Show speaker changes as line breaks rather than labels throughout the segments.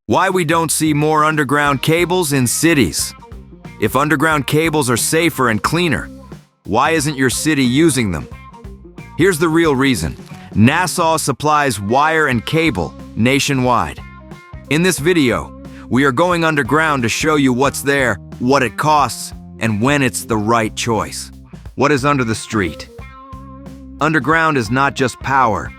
Why we don't see more underground cables in cities. If underground cables are safer and cleaner, why isn't your city using them? Here's the real reason. Nassau supplies wire and cable nationwide. In this video, we are going underground to show you what's there, what it costs, and when it's the right choice. What is under the street? Underground is not just power.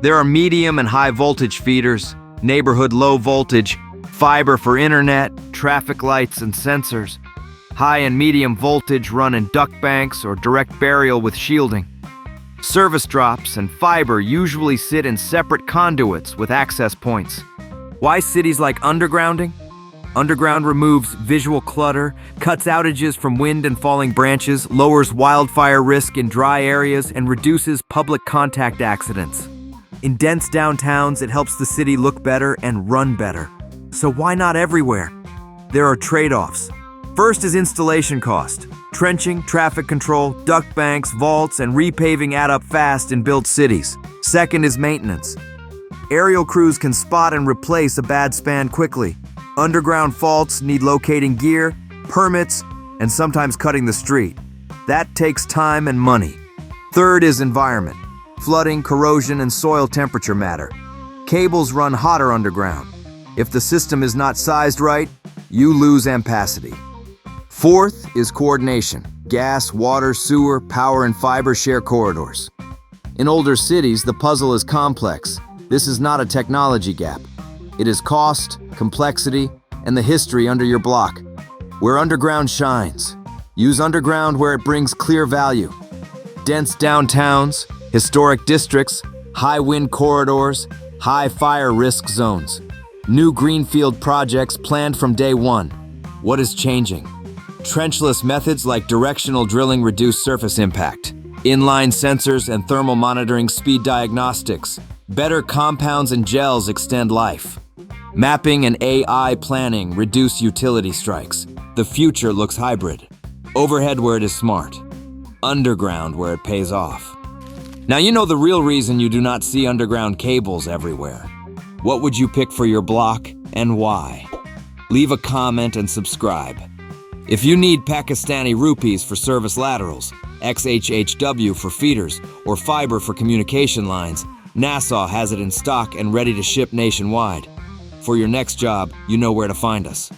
There are medium and high voltage feeders, neighborhood low voltage, fiber for internet, traffic lights and sensors. High and medium voltage run in duct banks or direct burial with shielding. Service drops and fiber usually sit in separate conduits with access points. Why cities like undergrounding? Underground removes visual clutter, cuts outages from wind and falling branches, lowers wildfire risk in dry areas, and reduces public contact accidents. In dense downtowns, it helps the city look better and run better. So why not everywhere? There are trade-offs. First is installation cost. Trenching, traffic control, duct banks, vaults, and repaving add up fast in built cities. Second is maintenance. Aerial crews can spot and replace a bad span quickly. Underground faults need locating gear, permits, and sometimes cutting the street. That takes time and money. Third is environment. Flooding, corrosion, and soil temperature matter. Cables run hotter underground. If the system is not sized right, you lose ampacity. Fourth is coordination. Gas, water, sewer, power, and fiber share corridors. In older cities, the puzzle is complex. This is not a technology gap. It is cost, complexity, and the history under your block. Where underground shines. Use underground where it brings clear value. Dense downtowns, historic districts, high wind corridors, high fire risk zones. New greenfield projects planned from day one. What is changing? Trenchless methods like directional drilling reduce surface impact. Inline sensors and thermal monitoring speed diagnostics. Better compounds and gels extend life. Mapping and AI planning reduce utility strikes. The future looks hybrid. Overhead where it is smart. Underground where it pays off. Now you know the real reason you do not see underground cables everywhere. What would you pick for your block and why? Leave a comment and subscribe. If you need Pakistani rupees for service laterals, XHHW for feeders, or fiber for communication lines, Nassau has it in stock and ready to ship nationwide. For your next job, you know where to find us.